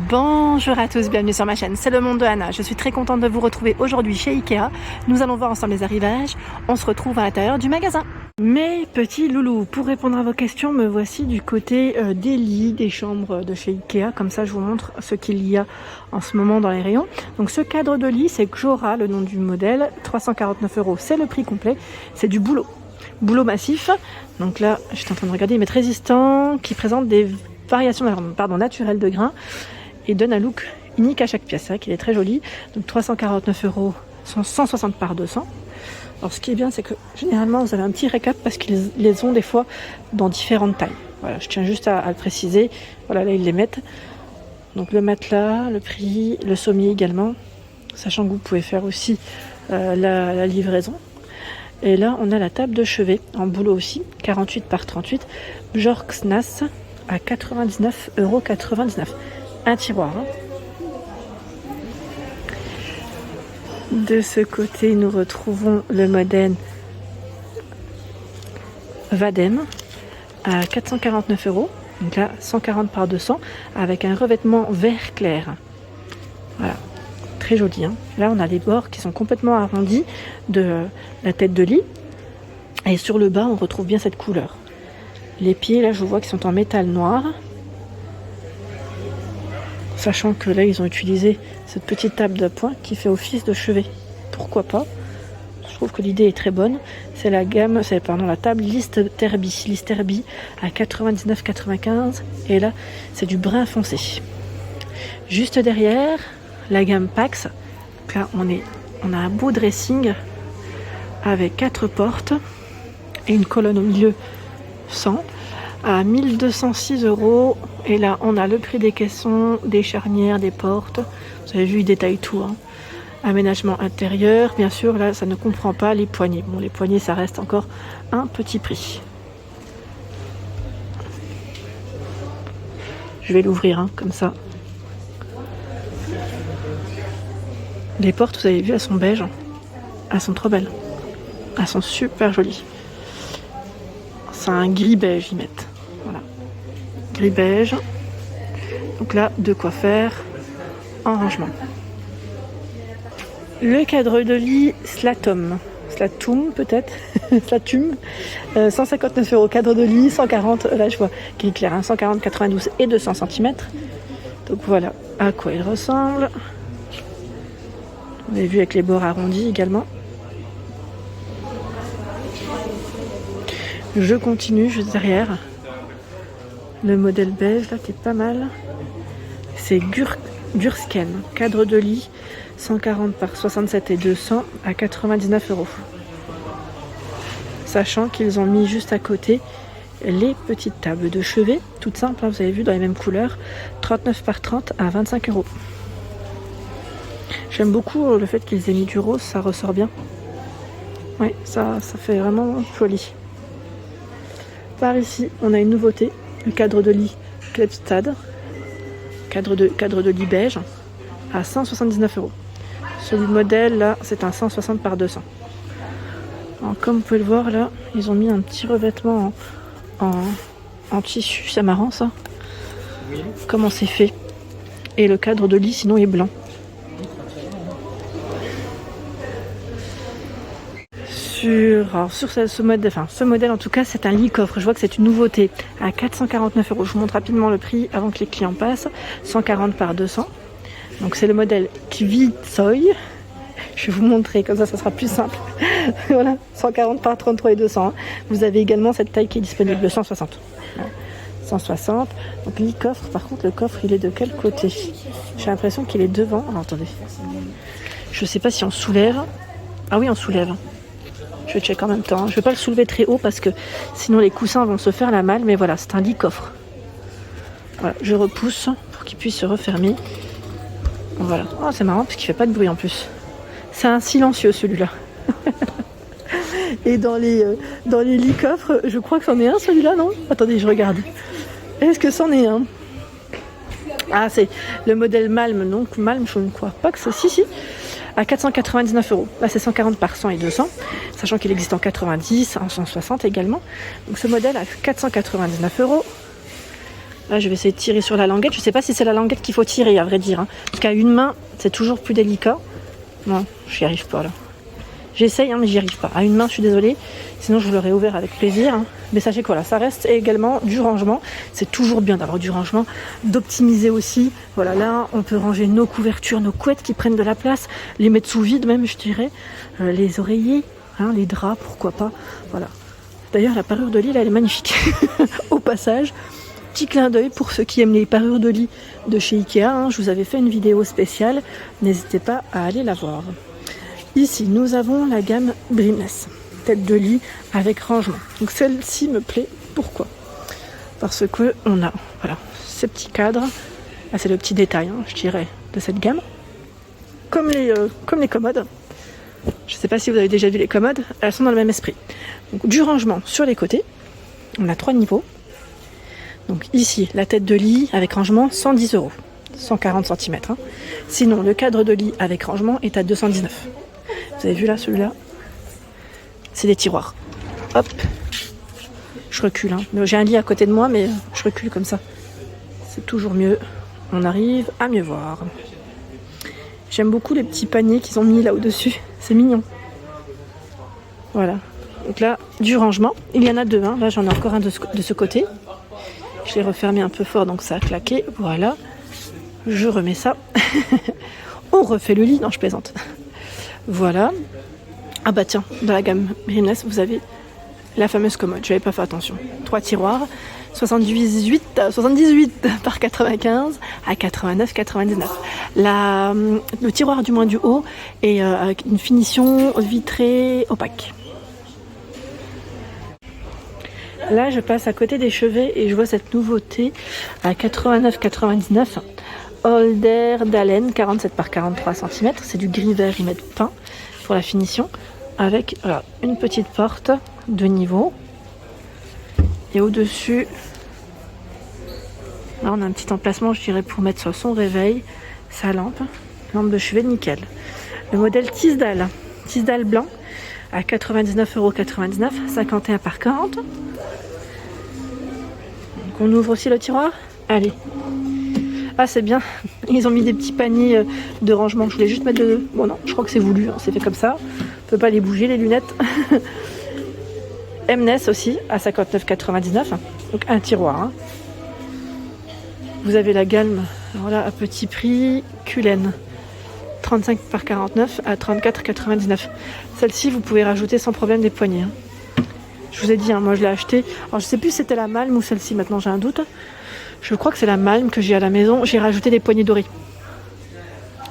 Bonjour à tous, bienvenue sur ma chaîne, c'est le monde de Anna. Je suis très contente de vous retrouver aujourd'hui chez Ikea. Nous allons voir ensemble les arrivages. On se retrouve à l'intérieur du magasin. Mes petits loulous, pour répondre à vos questions, me voici du côté des lits, des chambres de chez Ikea. Comme ça, je vous montre ce qu'il y a en ce moment dans les rayons. Donc ce cadre de lit, c'est Xora, le nom du modèle. 349 €, c'est le prix complet. C'est du boulot massif. Donc là, j'étais en train de regarder, il est résistant, qui présente des variations naturelles de grains et donne un look unique à chaque pièce. C'est vrai qu'il est très joli. Donc 349 €, sont 160 par 200. Alors ce qui est bien, c'est que généralement vous avez un petit récap parce qu'ils les ont des fois dans différentes tailles. Voilà, je tiens juste à le préciser. Voilà, là ils les mettent. Donc le matelas, le prix, le sommier également, sachant que vous pouvez faire aussi la livraison. Et là on a la table de chevet en boulot aussi, 48 par 38, Björksnas à 99,99 €. Un tiroir. De ce côté, nous retrouvons le modèle Vadem à 449 €. Donc là, 140 par 200 avec un revêtement vert clair. Voilà, très joli. Là, on a les bords qui sont complètement arrondis de la tête de lit. Et sur le bas, on retrouve bien cette couleur. Les pieds, là, je vois qu'ils sont en métal noir. Sachant que là, ils ont utilisé cette petite table d'appoint qui fait office de chevet. Pourquoi pas? Je trouve que l'idée est très bonne. C'est la gamme, la table Listerby à 99,95 €. Et là, c'est du brun foncé. Juste derrière, la gamme Pax. Là, on a un beau dressing avec 4 portes et une colonne au milieu 100 à 1206 €. Et là, on a le prix des caissons, des charnières, des portes. Vous avez vu, ils détaillent tout. Aménagement intérieur. Bien sûr, là, ça ne comprend pas les poignées. Bon, les poignées, ça reste encore un petit prix. Je vais l'ouvrir, comme ça. Les portes, vous avez vu, elles sont beiges. Elles sont trop belles. Elles sont super jolies. C'est un gris beige, ils mettent. Voilà. Gris beige. Donc là, de quoi faire en rangement. Le cadre de lit Slatum peut-être. Slatum. 159 € cadre de lit, 140. Là, je vois qu'il est clair. 140, 92 et 200 cm. Donc voilà à quoi il ressemble. Vous avez vu avec les bords arrondis également. Je continue juste derrière. Le modèle beige là qui est pas mal. C'est Gursken, cadre de lit 140 par 67 et 200 à 99 €. Sachant qu'ils ont mis juste à côté les petites tables de chevet, toutes simples, vous avez vu, dans les mêmes couleurs, 39 par 30 à 25 €. J'aime beaucoup le fait qu'ils aient mis du rose, ça ressort bien. Oui, ça fait vraiment joli. Par ici, on a une nouveauté, le cadre de lit Klebstad, cadre de lit beige, à 179 €. Celui modèle, là, c'est un 160 par 200. Alors, comme vous pouvez le voir, là, ils ont mis un petit revêtement en tissu, c'est marrant ça. Oui. Comment c'est fait. Et le cadre de lit, sinon, est blanc. Sur ce modèle en tout cas, c'est un lit coffre. Je vois que c'est une nouveauté à 449 €. Je vous montre rapidement le prix avant que les clients passent. 140 par 200. Donc c'est le modèle Kvitsoy. Je vais vous montrer, comme ça sera plus simple. Voilà, 140 par 33 et 200. Vous avez également cette taille qui est disponible, le 160. 160. Donc lit coffre, par contre le coffre il est de quel côté? J'ai l'impression qu'il est devant. Alors attendez. Je sais pas si on soulève. Ah oui, on soulève. Je check en même temps. Je ne vais pas le soulever très haut parce que sinon les coussins vont se faire la malle. Mais voilà, c'est un lit coffre. Voilà, je repousse pour qu'il puisse se refermer. Voilà. Oh, c'est marrant parce qu'il ne fait pas de bruit en plus. C'est un silencieux celui-là. Et dans les lits coffres, je crois que c'en est un celui-là, non? Attendez, je regarde. Est-ce que c'en est un? Ah, c'est le modèle Malm. Donc Malm, je ne crois pas que c'est... Si. À 499 €. Là, c'est 140 par 100 et 200, sachant qu'il existe en 90, en 160 également. Donc, ce modèle à 499 €. Là, je vais essayer de tirer sur la languette. Je sais pas si c'est la languette qu'il faut tirer, à vrai dire. Hein. Parce qu'à une main, c'est toujours plus délicat. Non, j'y arrive pas là. J'essaye, hein, mais j'y arrive pas. À une main, je suis désolée. Sinon, je vous l'aurais ouvert avec plaisir. Hein. Mais sachez que voilà, ça reste également du rangement. C'est toujours bien d'avoir du rangement, d'optimiser aussi. Voilà, là, on peut ranger nos couvertures, nos couettes qui prennent de la place, les mettre sous vide même, je dirais. Les oreillers, hein, les draps, pourquoi pas. Voilà. D'ailleurs, la parure de lit, là, elle est magnifique. Au passage, petit clin d'œil pour ceux qui aiment les parures de lit de chez Ikea. Hein. Je vous avais fait une vidéo spéciale. N'hésitez pas à aller la voir. Ici, nous avons la gamme Brimless, tête de lit avec rangement. Donc celle-ci me plaît. Pourquoi? Parce que on a voilà, ces petits cadres. Là, c'est le petit détail, hein, je dirais, de cette gamme. Comme les commodes. Je ne sais pas si vous avez déjà vu les commodes. Elles sont dans le même esprit. Donc, du rangement sur les côtés. On a 3 niveaux. Donc ici, la tête de lit avec rangement, 110 €. 140 cm. Hein. Sinon, le cadre de lit avec rangement est à 219. Vous avez vu là, celui-là? C'est des tiroirs. Hop. Je recule. Hein. J'ai un lit à côté de moi, mais je recule comme ça. C'est toujours mieux. On arrive à mieux voir. J'aime beaucoup les petits paniers qu'ils ont mis là au-dessus. C'est mignon. Voilà. Donc là, du rangement. Il y en a 2. Hein. Là, j'en ai encore un de ce côté. Je l'ai refermé un peu fort, donc ça a claqué. Voilà. Je remets ça. On refait le lit. Non, je plaisante. Voilà. Ah bah tiens, dans la gamme Brimless, vous avez la fameuse commode. Je n'avais pas fait attention. 3 tiroirs, 78 par 95 à 89,99. Le tiroir du moins du haut est avec une finition vitrée opaque. Là, je passe à côté des chevets et je vois cette nouveauté à 89,99. Holder d'Allen, 47 par 43 cm. C'est du gris vert, ils mettent peint pour la finition. Avec voilà, une petite porte de niveau. Et au-dessus, là on a un petit emplacement, je dirais, pour mettre son réveil, sa lampe de chevet nickel. Le modèle Tisdale blanc à 99,99 €, 51 par 40. Donc on ouvre aussi le tiroir. Allez. Ah c'est bien, ils ont mis des petits paniers de rangement. Je voulais juste mettre de... Bon non, je crois que c'est voulu, hein. C'est fait comme ça. On peut pas les bouger les lunettes. Mness aussi à 59,99 €. Donc un tiroir. Hein. Vous avez la gamme voilà, à petit prix Cullen. 35 par 49 à 34,99 €. Celle-ci vous pouvez rajouter sans problème des poignées. Hein. Je vous ai dit, hein, moi je l'ai acheté. Alors je sais plus si c'était la Malm ou celle-ci, maintenant j'ai un doute. Je crois que c'est la Malm que j'ai à la maison. J'ai rajouté des poignées dorées.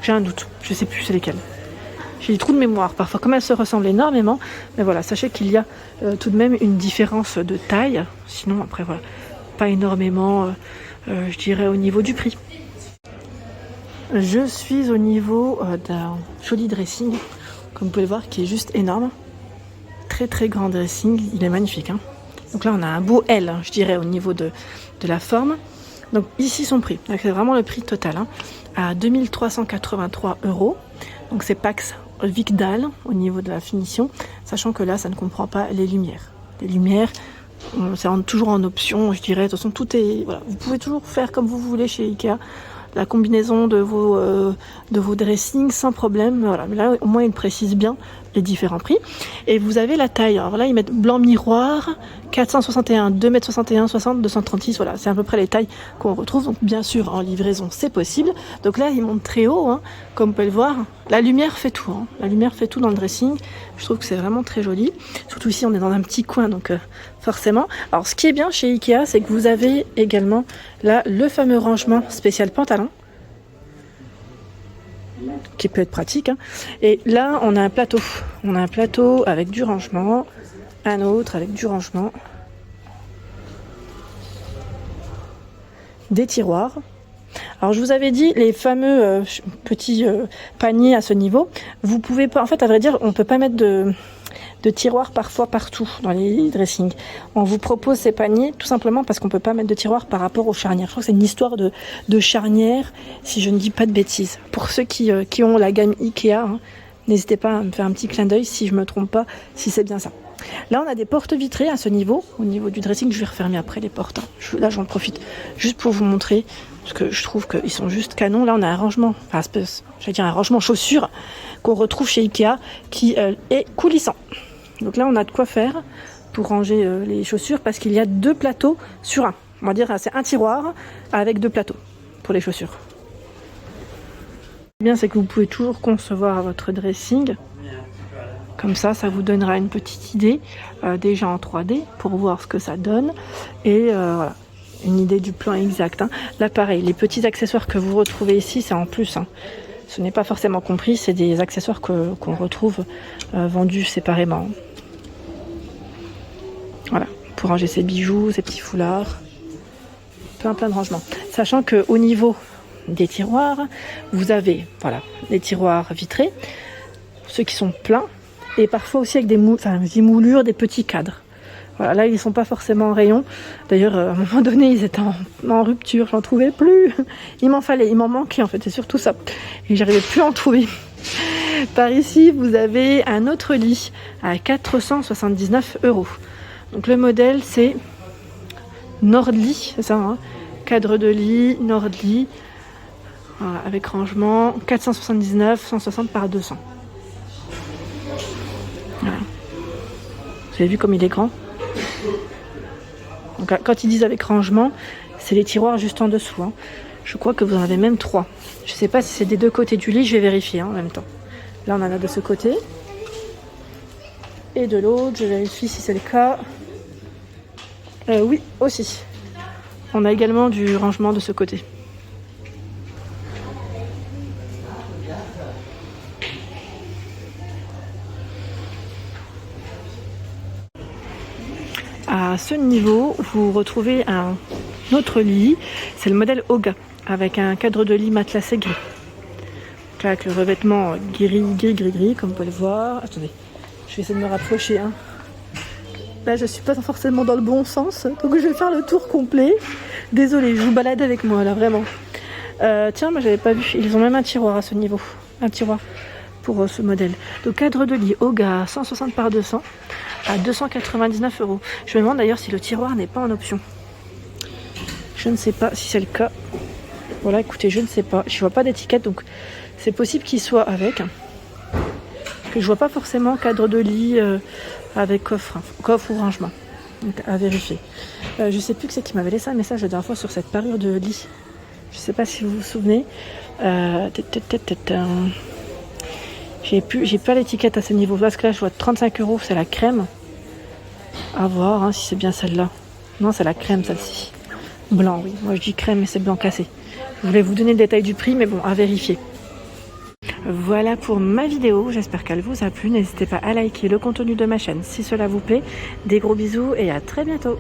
J'ai un doute. Je sais plus c'est lesquelles. J'ai des trous de mémoire parfois. Comme elles se ressemblent énormément. Mais voilà, sachez qu'il y a tout de même une différence de taille. Sinon, après, voilà, pas énormément, je dirais, au niveau du prix. Je suis au niveau d'un joli dressing. Comme vous pouvez le voir, qui est juste énorme. Très très grand dressing. Il est magnifique. Hein. Donc là, on a un beau L, je dirais, au niveau de la forme. Donc ici son prix, c'est vraiment le prix total, hein, à 2383 €. Donc c'est Pax Vicdal au niveau de la finition, sachant que là ça ne comprend pas les lumières. Les lumières, c'est toujours en option, je dirais. De toute façon tout est, voilà, vous pouvez toujours faire comme vous voulez chez Ikea. La combinaison de vos dressings sans problème. Voilà. Mais là, au moins, ils précisent bien les différents prix. Et vous avez la taille. Alors là, ils mettent blanc miroir, 461, 2,61 m, 60, 236. Voilà, c'est à peu près les tailles qu'on retrouve. Donc, bien sûr, en livraison, c'est possible. Donc là, ils montent très haut, hein, comme vous pouvez le voir. La lumière fait tout. Hein. La lumière fait tout dans le dressing. Je trouve que c'est vraiment très joli. Surtout ici, on est dans un petit coin, donc forcément. Alors, ce qui est bien chez Ikea, c'est que vous avez également là le fameux rangement spécial pantalon, qui peut être pratique. Hein. Et là, on a un plateau. On a un plateau avec du rangement, un autre avec du rangement, des tiroirs. Alors, je vous avais dit, les fameux petits paniers à ce niveau, vous pouvez pas, en fait, à vrai dire, on peut pas mettre de tiroirs parfois partout dans les dressings. On vous propose ces paniers tout simplement parce qu'on peut pas mettre de tiroirs par rapport aux charnières. Je crois que c'est une histoire de charnières, si je ne dis pas de bêtises. Pour ceux qui ont la gamme Ikea, hein, n'hésitez pas à me faire un petit clin d'œil si je me trompe pas, si c'est bien ça. Là, on a des portes vitrées à ce niveau. Au niveau du dressing, je vais refermer après les portes. Là, j'en profite juste pour vous montrer, parce que je trouve qu'ils sont juste canons. Là, on a un rangement, j'allais dire un rangement chaussures qu'on retrouve chez Ikea, qui est coulissant. Donc là, on a de quoi faire pour ranger les chaussures, parce qu'il y a 2 plateaux sur un. On va dire, c'est un tiroir avec 2 plateaux pour les chaussures. Ce qui est bien, c'est que vous pouvez toujours concevoir votre dressing. Comme ça vous donnera une petite idée, déjà en 3D, pour voir ce que ça donne. Et voilà, une idée du plan exact. Hein. Là, pareil, les petits accessoires que vous retrouvez ici, c'est en plus. Hein. Ce n'est pas forcément compris, c'est des accessoires qu'on retrouve vendus séparément. Voilà, pour ranger ses bijoux, ses petits foulards. Plein de rangements. Sachant qu'au niveau des tiroirs, vous avez les tiroirs vitrés, ceux qui sont pleins, et parfois aussi avec des moulures, des petits cadres. Voilà, là ils ne sont pas forcément en rayon. D'ailleurs, à un moment donné, ils étaient en rupture, j'en trouvais plus. Il m'en manquait en fait, c'est surtout ça. Et j'arrivais plus à en trouver. Par ici, vous avez un autre lit à 479 €. Donc le modèle, c'est Nordli, c'est ça, hein, cadre de lit, Nordli, voilà, avec rangement, 479, 160 par 200. Voilà. Vous avez vu comme il est grand? Donc, quand ils disent avec rangement, c'est les tiroirs juste en dessous. Hein. Je crois que vous en avez même 3. Je ne sais pas si c'est des 2 côtés du lit, je vais vérifier en même temps. Là, on en a de ce côté. Et de l'autre, je vérifie si c'est le cas. Oui, aussi. On a également du rangement de ce côté. À ce niveau, vous retrouvez un autre lit. C'est le modèle Oga, avec un cadre de lit matelassé gris. Donc là, avec le revêtement gris, comme vous pouvez le voir. Attendez, je vais essayer de me rapprocher. Hein. Là, je suis pas forcément dans le bon sens, donc je vais faire le tour complet. Désolée, je vous balade avec moi, là, vraiment. Tiens, moi, j'avais pas vu. Ils ont même un tiroir à ce niveau. Un tiroir pour ce modèle. Donc, cadre de lit Oga, 160 par 200. À 299 €. Je me demande d'ailleurs si le tiroir n'est pas en option. Je ne sais pas si c'est le cas. Voilà, écoutez, je ne sais pas. Je vois pas d'étiquette, donc c'est possible qu'il soit avec. Parce que je vois pas forcément cadre de lit avec coffre ou rangement. Donc à vérifier. Je sais plus que c'est qui m'avait laissé un message la dernière fois sur cette parure de lit. Je sais pas si vous vous souvenez. J'ai pas l'étiquette à ce niveau. Parce que là, je vois 35 €, c'est la crème. À voir hein, si c'est bien celle-là. Non, c'est la crème, celle-ci. Blanc, oui. Moi, je dis crème, mais c'est blanc cassé. Je voulais vous donner le détail du prix, mais bon, à vérifier. Voilà pour ma vidéo. J'espère qu'elle vous a plu. N'hésitez pas à liker le contenu de ma chaîne si cela vous plaît. Des gros bisous et à très bientôt.